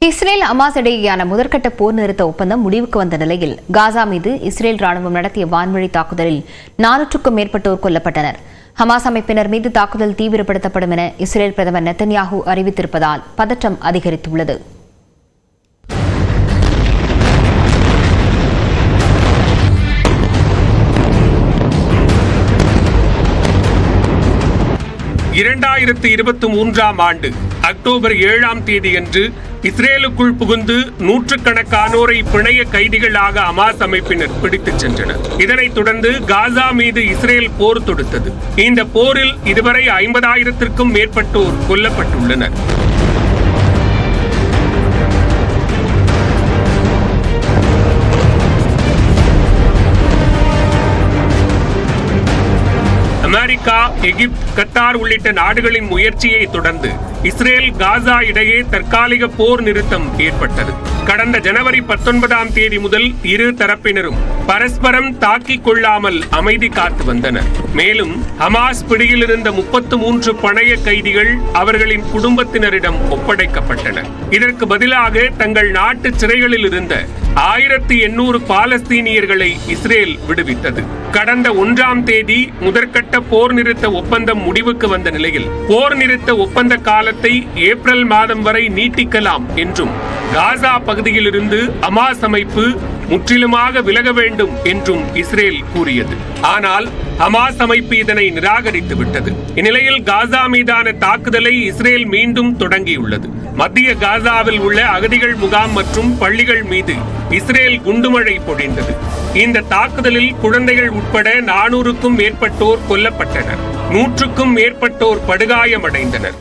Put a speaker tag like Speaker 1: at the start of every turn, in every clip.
Speaker 1: Israel Hamas இடையேயான முதற்கட்ட போர் நிறுத்த ஒப்பந்தம் முடிவுக்கு வந்த நிலையில் காசா மீது இஸ்ரேல் ராணுவம் நடத்திய வான்வழி தாக்குதலில் 400க்கும் மேற்பட்டோர் கொல்லப்பட்டனர். ஹமாஸ் அமைப்பினர் மீது தாக்குதல் தீவிரப்படுத்தப்படும் என இஸ்ரேல் பிரதமர் நெத்தன்யாஹூ அறிவித்திருப்பதால் பதற்றம் அதிகரித்துள்ளது.
Speaker 2: ஆண்டு அக்டோபர் 7ஆம் தேதியன்று இஸ்ரேலுக்குள் புகுந்து நூற்றுக்கணக்கானோரை பிணைய கைதிகளாக ஹமாஸ் அமைப்பினர் பிடித்துச் சென்றனர். இதனைத் தொடர்ந்து காசா மீது இஸ்ரேல் போர் தொடுத்தது. இந்த போரில் இதுவரை 50,000க்கும் மேற்பட்டோர் கொல்லப்பட்டுள்ளனர். அமெரிக்கா, எகிப்து, கத்தார் உள்ளிட்ட நாடுகளின் முயற்சியை தொடர்ந்து இஸ்ரேல் காசா இடையே தற்காலிக போர் நிறுத்தம் ஏற்பட்டது. கடந்த ஜனவரி 19ஆம் தேதி முதல் இரு தரப்பினரும் பரஸ்பரம் தாக்கிக் கொள்ளாமல் அமைதி காத்து வந்தனர். மேலும் ஹமாஸ் பிடியில் இருந்த 33 பணைய கைதிகள் அவர்களின் குடும்பத்தினரிடம் ஒப்படைக்கப்பட்டனர். இதற்கு பதிலாக தங்கள் நாட்டு சிறைகளில் இருந்த 1800 பாலஸ்தீனியர்களை இஸ்ரேல் விடுவித்தது. கடந்த 1ஆம் தேதி முதற்கட்ட போர் நிறுத்த ஒப்பந்தம் முடிவுக்கு வந்த நிலையில் போர் நிறுத்த ஒப்பந்த காலத்தை ஏப்ரல் மாதம் வரை நீட்டிக்கலாம் என்றும் காசா பகுதியில் இருந்து ஹமாஸ் அமைப்பு முற்றிலுமாக விலக வேண்டும் என்றும் இஸ்ரேல் கூறியது. ஆனால் ஹமாஸ் அமைப்பு இதனை நிராகரித்து விட்டது. இந்நிலையில் காசா மீதான தாக்குதலை இஸ்ரேல் மீண்டும் தொடங்கியுள்ளது. மத்திய காசாவில் உள்ள அகதிகள் முகாம் மற்றும் பள்ளிகள் மீது இஸ்ரேல் குண்டுமழை பொழிந்தது. இந்த தாக்குதலில் குழந்தைகள் உட்பட 400க்கும் மேற்பட்டோர் கொல்லப்பட்டனர். 100க்கும் மேற்பட்டோர் படுகாயமடைந்தனர்.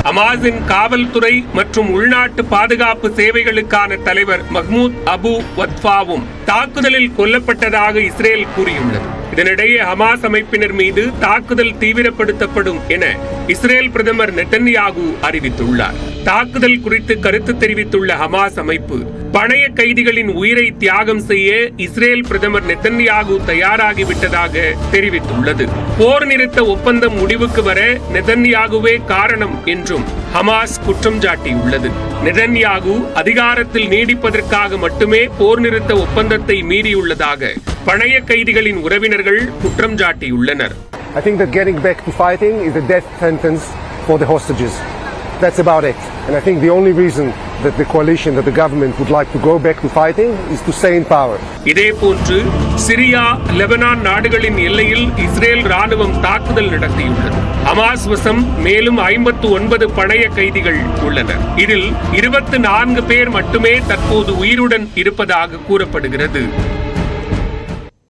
Speaker 2: ஹமாஸின் காவல்துறை மற்றும் உள்நாட்டு பாதுகாப்பு சேவைகளுக்கான தலைவர் மஹ்மூத் அபு வத்ஃபாவும் தாக்குதலில் கொல்லப்பட்டதாக இஸ்ரேல் கூறியுள்ளது. இதனிடையே ஹமாஸ் அமைப்பினர் மீது தாக்குதல் தீவிரப்படுத்தப்படும் என இஸ்ரேல் பிரதமர் நெத்தன்யாஹூ அறிவித்துள்ளார். தாக்குதல் குறித்து கருத்து தெரிவித்துள்ள ஹமாஸ் அமைப்பு பணைய கைதிகளின் உயிரை தியாகம் செய்ய இஸ்ரேல் பிரதமர் நெத்தன்யாஹூ தயாராகிவிட்டதாக தெரிவித்துள்ளது. போர் நிறுத்த ஒப்பந்தம் முடிவுக்கு வர நெத்தன்யாஹூவே காரணம் என்றும் ஹமாஸ் குற்றம் சாட்டியுள்ளது. நெத்தன்யாஹூ அதிகாரத்தில் நீடிப்பதற்காக மட்டுமே போர் நிறுத்த ஒப்பந்தத்தை மீறியுள்ளதாக பணைய கைதிகளின் உறவினர்கள் குற்றம் சாட்டியுள்ளனர்.
Speaker 3: I think that getting back to fighting is a death sentence for the hostages. That's about it. And I think the only reason that the coalition, that the government would like to go back to fighting is to stay in power.
Speaker 2: இதேபோன்று Syria, Lebanon நாடுகளின் எல்லையில் Israel ராணுவம் தாக்குதல் நடத்தியுள்ளது. Hamas வசம் மேலும் 59 பணைய கைதிகள் உள்ளனர். இதில் 24 பேர் மட்டுமே தற்போது உயிருடன் இருப்பதாக கூறப்படுகிறது.